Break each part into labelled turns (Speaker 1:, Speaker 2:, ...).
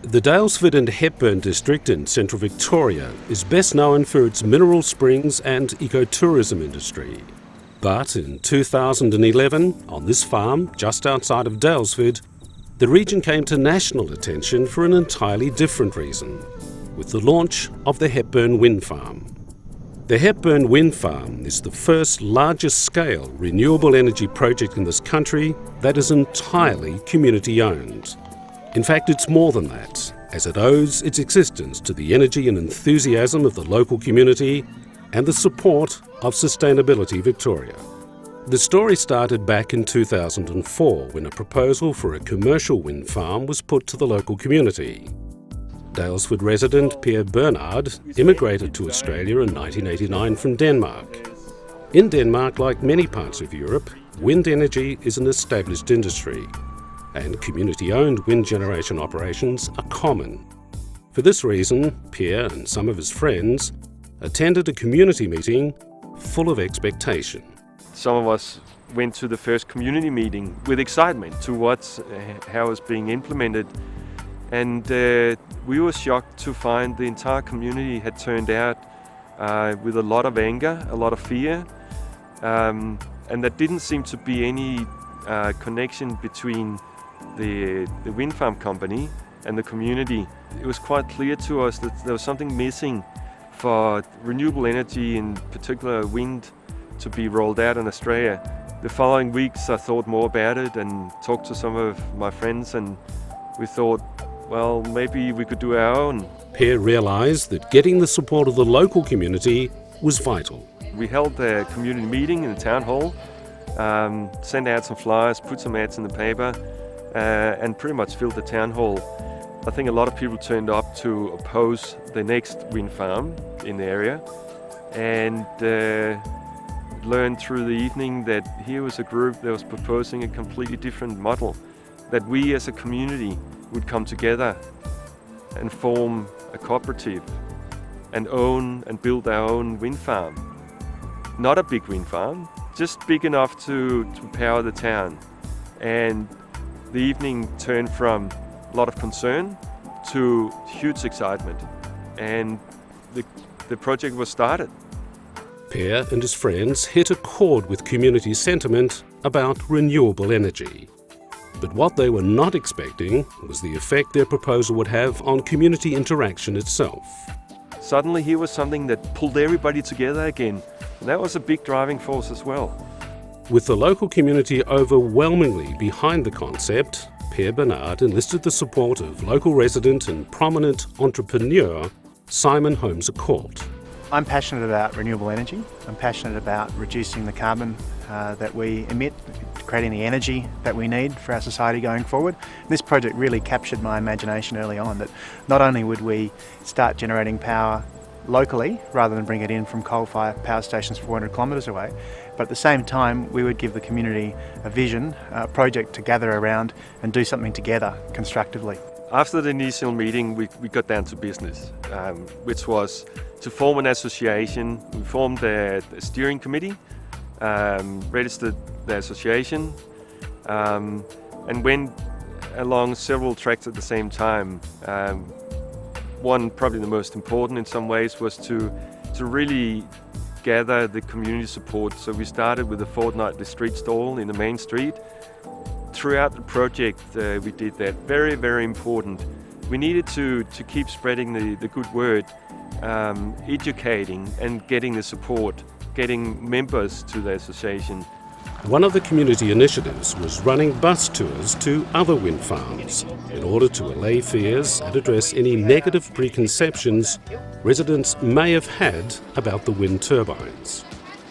Speaker 1: The Daylesford and Hepburn district in central Victoria is best known for its mineral springs and ecotourism industry. But in 2011, on this farm just outside of Daylesford, the region came to national attention for an entirely different reason, with the launch of the Hepburn Wind Farm. The Hepburn Wind Farm is the first larger-scale renewable energy project in this country that is entirely community-owned. In fact, it's more than that, as it owes its existence to the energy and enthusiasm of the local community and the support of Sustainability Victoria. The story started back in 2004 when a proposal for a commercial wind farm was put to the local community. Daylesford resident Pierre Bernard immigrated to Australia in 1989 from Denmark. In Denmark, like many parts of Europe, wind energy is an established industry, and community-owned wind generation operations are common. For this reason, Pierre and some of his friends attended a community meeting full of expectation.
Speaker 2: Some of us went to the first community meeting with excitement towards how it's being implemented, and we were shocked to find the entire community had turned out with a lot of anger, a lot of fear, and there didn't seem to be any connection between the wind farm company and the community. It was quite clear to us that there was something missing for renewable energy, in particular wind, to be rolled out in Australia. The following weeks I thought more about it and talked to some of my friends, and we thought, well, maybe we could do our own.
Speaker 1: Pierre realised that getting the support of the local community was vital.
Speaker 2: We held a community meeting in the town hall, sent out some flyers, put some ads in the paper, and pretty much filled the town hall. I think a lot of people turned up to oppose the next wind farm in the area, and learned through the evening that here was a group that was proposing a completely different model, that we as a community would come together and form a cooperative and own and build our own wind farm. Not a big wind farm, just big enough to power the town. And the evening turned from a lot of concern to huge excitement, and the project was started.
Speaker 1: Pierre and his friends hit a chord with community sentiment about renewable energy. But what they were not expecting was the effect their proposal would have on community interaction itself.
Speaker 2: Suddenly here was something that pulled everybody together again, and that was a big driving force as well.
Speaker 1: With the local community overwhelmingly behind the concept, Pierre Bernard enlisted the support of local resident and prominent entrepreneur Simon Holmes Court.
Speaker 3: I'm passionate about renewable energy. I'm passionate about reducing the carbon that we emit, creating the energy that we need for our society going forward. This project really captured my imagination early on, that not only would we start generating power locally rather than bring it in from coal-fired power stations 400 kilometres away, but at the same time we would give the community a vision, a project to gather around and do something together constructively.
Speaker 2: After the initial meeting, we got down to business, which was to form an association. We formed a steering committee, registered the association, and went along several tracks at the same time. One, probably the most important in some ways, was to really gather the community support. So we started with a fortnightly street stall in the main street. Throughout the project, we did that. Very, very important. We needed to keep spreading the good word, educating and getting the support, getting members to the association.
Speaker 1: One of the community initiatives was running bus tours to other wind farms in order to allay fears and address any negative preconceptions residents may have had about the wind turbines.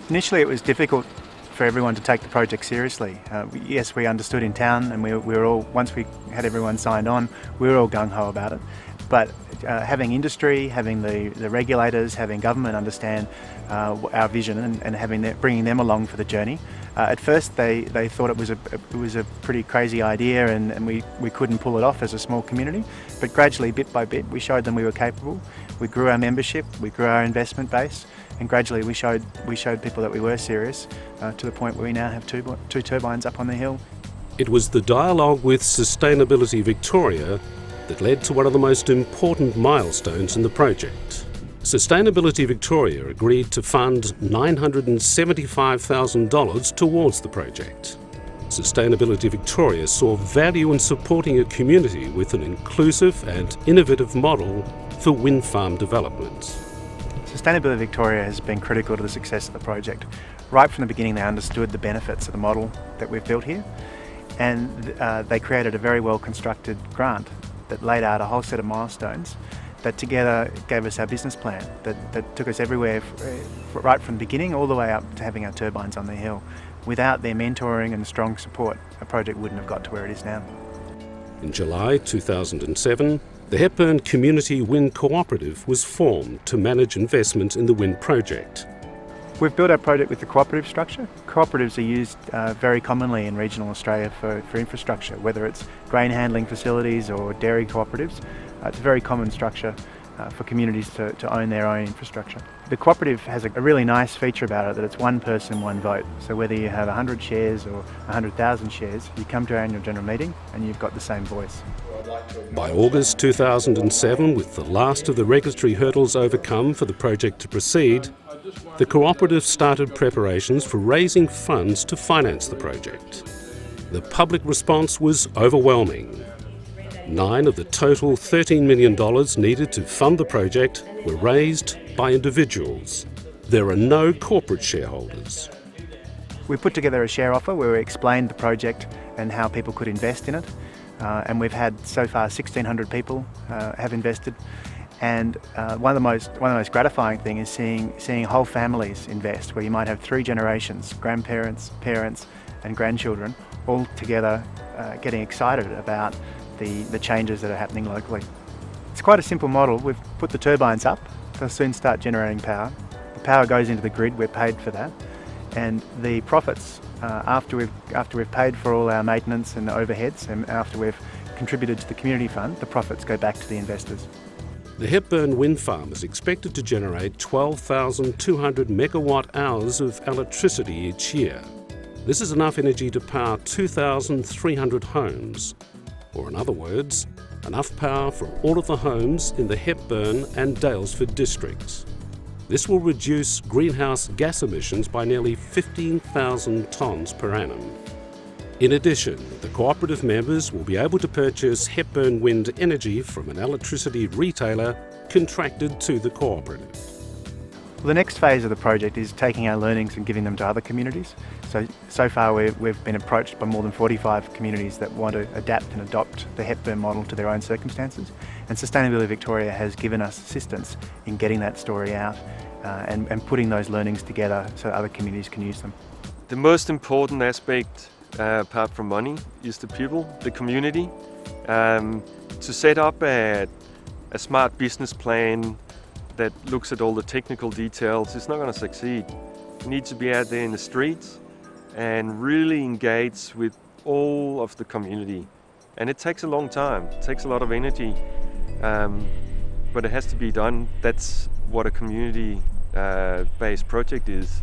Speaker 3: Initially it was difficult for everyone to take the project seriously. Yes, we understood in town, and we were all, once we had everyone signed on, we were all gung-ho about it. But having industry, having the regulators, having government understand our vision and bringing them along for the journey. At first they thought it was a pretty crazy idea and we couldn't pull it off as a small community, but gradually, bit by bit, we showed them we were capable. We grew our membership, we grew our investment base, and gradually we showed people that we were serious, to the point where we now have two turbines up on the hill.
Speaker 1: It was the dialogue with Sustainability Victoria that led to one of the most important milestones in the project. Sustainability Victoria agreed to fund $975,000 towards the project. Sustainability Victoria saw value in supporting a community with an inclusive and innovative model for wind farm development.
Speaker 3: Sustainability Victoria has been critical to the success of the project. Right from the beginning, they understood the benefits of the model that we've built here, and they created a very well constructed grant that laid out a whole set of milestones that together gave us our business plan that took us everywhere, right from the beginning all the way up to having our turbines on the hill. Without their mentoring and strong support, a project wouldn't have got to where it is now.
Speaker 1: In July 2007, the Hepburn Community Wind Cooperative was formed to manage investment in the wind project.
Speaker 3: We've built our project with the cooperative structure. Cooperatives are used very commonly in regional Australia for infrastructure, whether it's grain handling facilities or dairy cooperatives. It's a very common structure for communities to own their own infrastructure. The cooperative has a really nice feature about it, that it's one person, one vote. So whether you have 100 shares or 100,000 shares, you come to our annual general meeting and you've got the same voice.
Speaker 1: By August 2007, with the last of the regulatory hurdles overcome for the project to proceed, the cooperative started preparations for raising funds to finance the project. The public response was overwhelming. 9 of the total $13 million needed to fund the project were raised by individuals. There are no corporate shareholders.
Speaker 3: We put together a share offer where we explained the project and how people could invest in it. And we've had so far 1,600 people have invested. And one of the most gratifying things is seeing whole families invest, where you might have 3 generations, grandparents, parents and grandchildren, all together getting excited about the changes that are happening locally. It's quite a simple model. We've put the turbines up, they'll soon start generating power. The power goes into the grid, we're paid for that. And the profits, after we've paid for all our maintenance and overheads, and after we've contributed to the community fund, the profits go back to the investors.
Speaker 1: The Hepburn wind farm is expected to generate 12,200 megawatt hours of electricity each year. This is enough energy to power 2,300 homes, or in other words, enough power for all of the homes in the Hepburn and Daylesford districts. This will reduce greenhouse gas emissions by nearly 15,000 tonnes per annum. In addition, the cooperative members will be able to purchase Hepburn wind energy from an electricity retailer contracted to the cooperative.
Speaker 3: Well, the next phase of the project is taking our learnings and giving them to other communities. So far we've been approached by more than 45 communities that want to adapt and adopt the Hepburn model to their own circumstances. And Sustainability Victoria has given us assistance in getting that story out and putting those learnings together so other communities can use them.
Speaker 2: The most important aspect, apart from money, is the people, the community. To set up a smart business plan that looks at all the technical details, it's not going to succeed. You need to be out there in the streets and really engage with all of the community. And it takes a long time, it takes a lot of energy, but it has to be done. That's what a community-based project is.